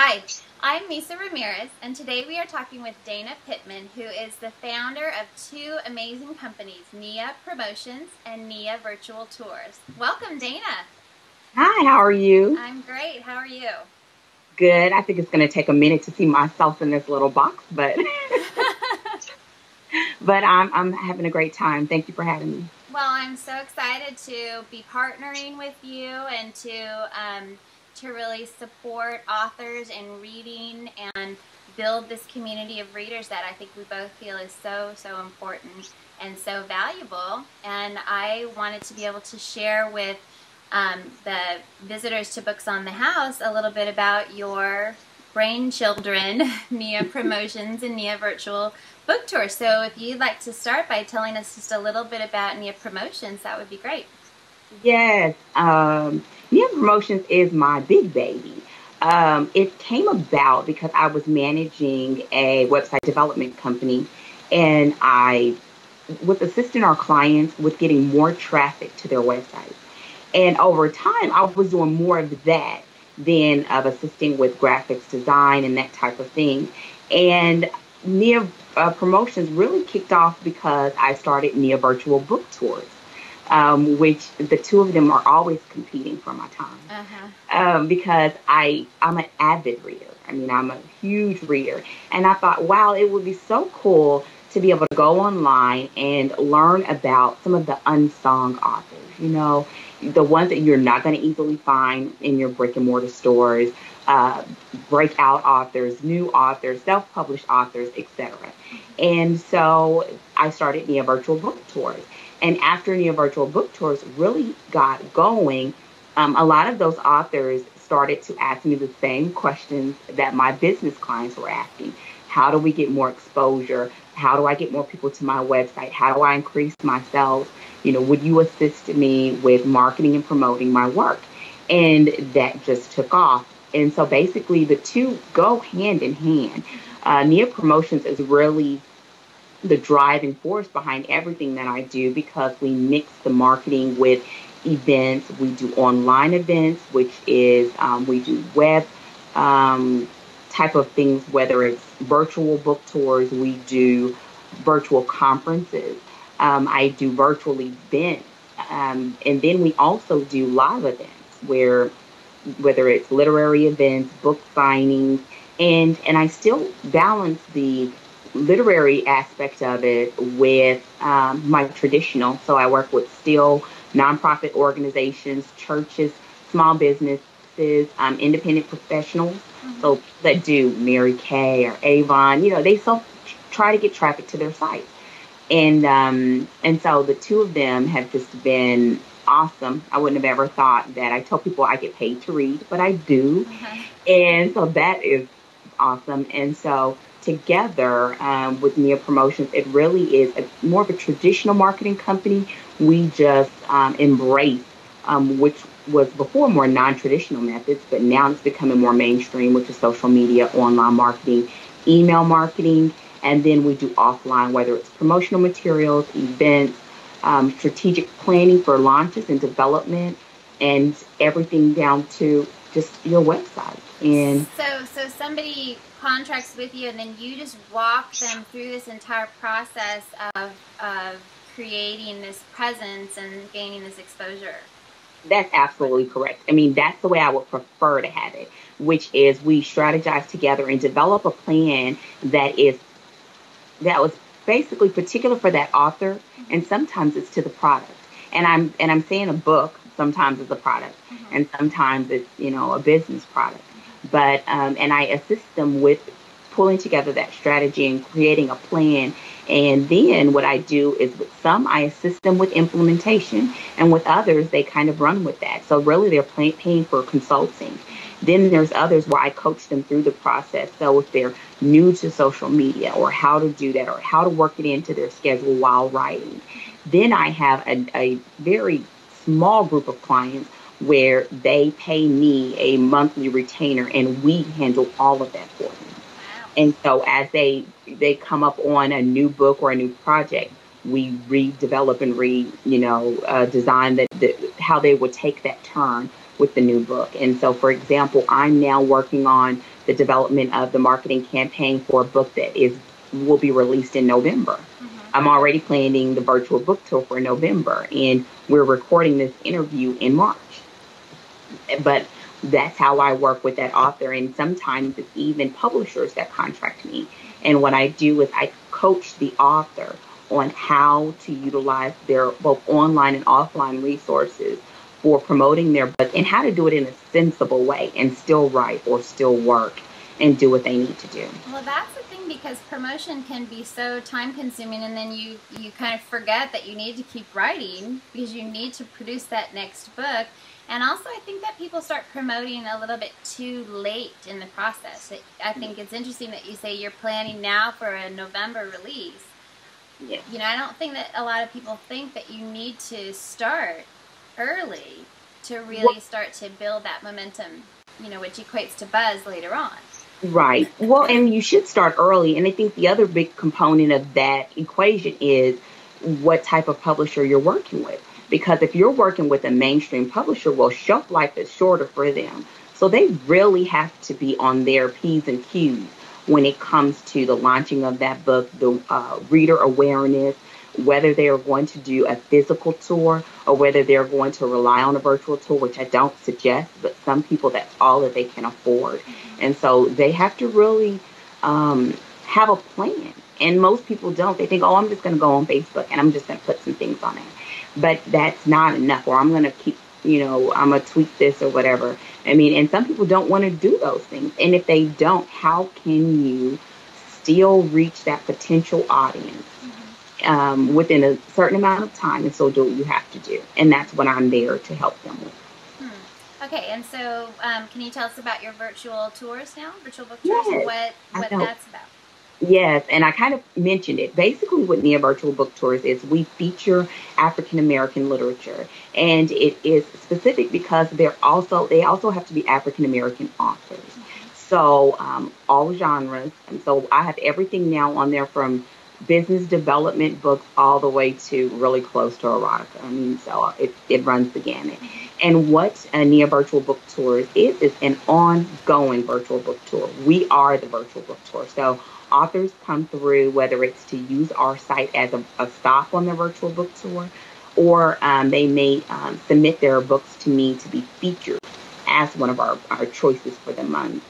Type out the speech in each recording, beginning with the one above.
Hi, I'm Misa Ramirez, and today we are talking with Dana Pittman, who is the founder of two amazing companies, Nia Promotions and Nia Virtual Tours. Welcome, Dana. Hi, how are you? I'm great. How are you? Good. I think it's going to take a minute to see myself in this little box, but I'm having a great time. Thank you for having me. Well, I'm so excited to be partnering with you and to really support authors in reading and build this community of readers that I think we both feel is so important and so valuable. And I wanted to be able to share with the visitors to Books on the House a little bit about your brainchildren, Nia Promotions and Nia Virtual Book Tour. So if you'd like to start by telling us just a little bit about Nia Promotions, that would be great. Yes, Nia Promotions is my big baby. It came about because I was managing a website development company, and I was assisting our clients with getting more traffic to their website. And over time, I was doing more of that than of assisting with graphics design and that type of thing. And Nia Promotions really kicked off because I started Nia Virtual Book Tours, which the two of them are always competing for my time. Because I'm an avid reader. I mean, I'm a huge reader. And I thought, wow, it would be so cool to be able to go online and learn about some of the unsung authors, the ones that you're not going to easily find in your brick and mortar stores, uh, breakout authors, new authors, self-published authors, etc. And so I started Nia Virtual Book Tours. And after Nia Virtual Book Tours really got going, a lot of those authors started to ask me the same questions that my business clients were asking. How do we get more exposure? How do I get more people to my website? How do I increase my sales? Would you assist me with marketing and promoting my work? And that just took off. And so basically the two go hand in hand. Nia Promotions is really the driving force behind everything that I do because we mix the marketing with events. We do online events, which is we do web type of things, whether it's virtual book tours, we do virtual conferences, I do virtual events, and then we also do live events where whether it's literary events, book signings, and I still balance the literary aspect of it with my traditional. So I work with still nonprofit organizations, churches, small businesses, independent professionals. So that do Mary Kay or Avon, they still try to get traffic to their site. And so the two of them have just been awesome. I wouldn't have ever thought that. I tell people I get paid to read, but I do. And so that is awesome. And so together with Nia Promotions, it really is more of a traditional marketing company. We just embrace, which was before more non-traditional methods, but now it's becoming more mainstream, which is social media, online marketing, email marketing, and then we do offline, whether it's promotional materials, events, strategic planning for launches and development, and everything down to just your website. And so somebody contracts with you, and then you just walk them through this entire process of creating this presence and gaining this exposure. that's absolutely correct. I mean, that's the way I would prefer to have it, which is we strategize together and develop a plan that was basically particular for that author, and sometimes it's to the product. And I'm saying a book sometimes is a product, and sometimes it's a business product. But and I assist them with pulling together that strategy and creating a plan. And then what I do is with some I assist them with implementation, and with others they kind of run with that. So really they're paying for consulting. Then there's others where I coach them through the process. So if they're new to social media or how to do that or how to work it into their schedule while writing, then I have a very small group of clients where they pay me a monthly retainer and we handle all of that for them. And so as they come up on a new book or a new project, we redevelop and design how they would take that turn with the new book. And so, for example, I'm now working on the development of the marketing campaign for a book that will be released in November. I'm already planning the virtual book tour for November, and we're recording this interview in March. But that's how I work with that author. And sometimes it's even publishers that contract me. And what I do is I coach the author on how to utilize their both online and offline resources for promoting their book and how to do it in a sensible way and still write or still work and do what they need to do. Well, that's the thing, because promotion can be so time consuming, and then you kind of forget that you need to keep writing because you need to produce that next book. And also, I think that people start promoting a little bit too late in the process. I think it's interesting that you say you're planning now for a November release. Yeah. You know, I don't think that a lot of people think that you need to start early to really start to build that momentum, you know, which equates to buzz later on. Right. Well, and you should start early. And I think the other big component of that equation is what type of publisher you're working with. Because if you're working with a mainstream publisher, well, shelf life is shorter for them. So they really have to be on their P's and Q's when it comes to the launching of that book, the reader awareness, whether they are going to do a physical tour or whether they're going to rely on a virtual tour, which I don't suggest, but some people, that's all that they can afford. And so they have to really have a plan. And most people don't. They think, oh, I'm just going to go on Facebook and I'm just going to put some things on it. But that's not enough. Or I'm going to keep, I'm going to tweak this or whatever. I mean, and some people don't want to do those things. And if they don't, how can you still reach that potential audience within a certain amount of time and still do what you have to do? And that's what I'm there to help them with. Okay, and so can you tell us about your virtual tours now, virtual book tours, and what that's about? Yes, and I kind of mentioned it. Basically, what NIA Virtual Book Tours is, we feature African American literature, and it is specific because they also have to be African American authors. So all genres, and so I have everything now on there from business development books all the way to really close to erotica. I mean, so it runs the gamut. And what a NIA Virtual Book Tours is an ongoing virtual book tour. We are the virtual book tour. So authors come through, whether it's to use our site as a stop on their virtual book tour, or they may submit their books to me to be featured as one of our choices for the month.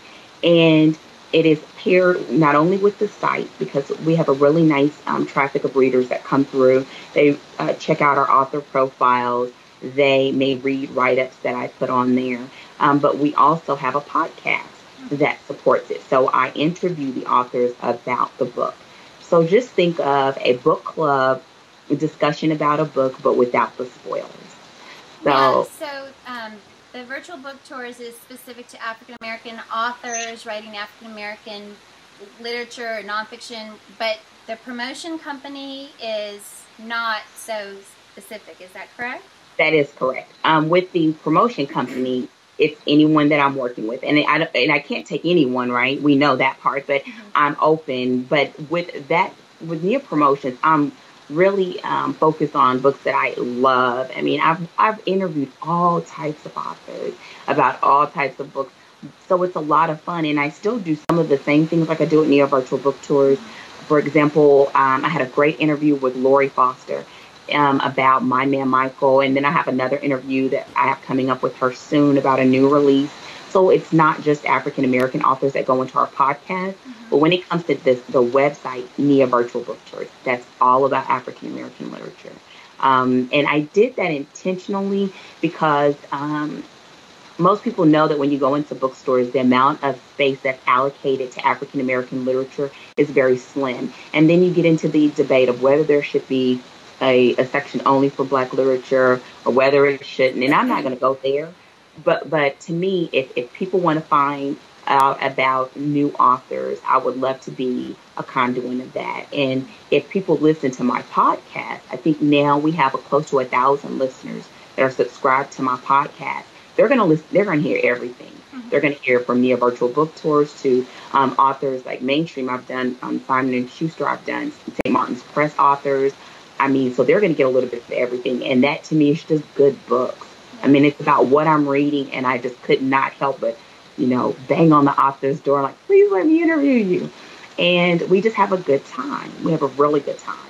And it is paired not only with the site, because we have a really nice traffic of readers that come through. They check out our author profiles. They may read write-ups that I put on there. But we also have a podcast that supports it. So I interview the authors about the book. So just think of a book club discussion about a book, but without the spoilers. So the virtual book tours is specific to African American authors writing African American literature or nonfiction, but the promotion company is not so specific. Is that correct? That is correct. With the promotion company, it's anyone that I'm working with. And I can't take anyone, right? We know that part, but I'm open. But with NIA Promotions, I'm really focused on books that I love. I mean, I've interviewed all types of authors about all types of books. So it's a lot of fun. And I still do some of the same things like I do at NIA Virtual Book Tours. For example, I had a great interview with Lori Foster about My Man Michael. And then I have another interview that I have coming up with her soon about a new release. So it's not just African American authors that go into our podcast, but when it comes to the website, NIA Virtual Book Tours, that's all about African American literature. And I did that intentionally because most people know that when you go into bookstores, the amount of space that's allocated to African American literature is very slim. And then you get into the debate of whether there should be a section only for Black literature or whether it shouldn't. And I'm not going to go there. But to me, if people want to find out about new authors, I would love to be a conduit of that. And if people listen to my podcast, I think now we have close to 1,000 listeners that are subscribed to my podcast. They're going to listen. They're going to hear everything. They're going to hear from NIA Virtual Book Tours to authors like mainstream. I've done Simon & Schuster. I've done St. Martin's Press authors. I mean, so they're going to get a little bit of everything. And that to me is just good books. I mean, it's about what I'm reading, and I just could not help but, bang on the author's door, like, please let me interview you. And we just have a good time. We have a really good time.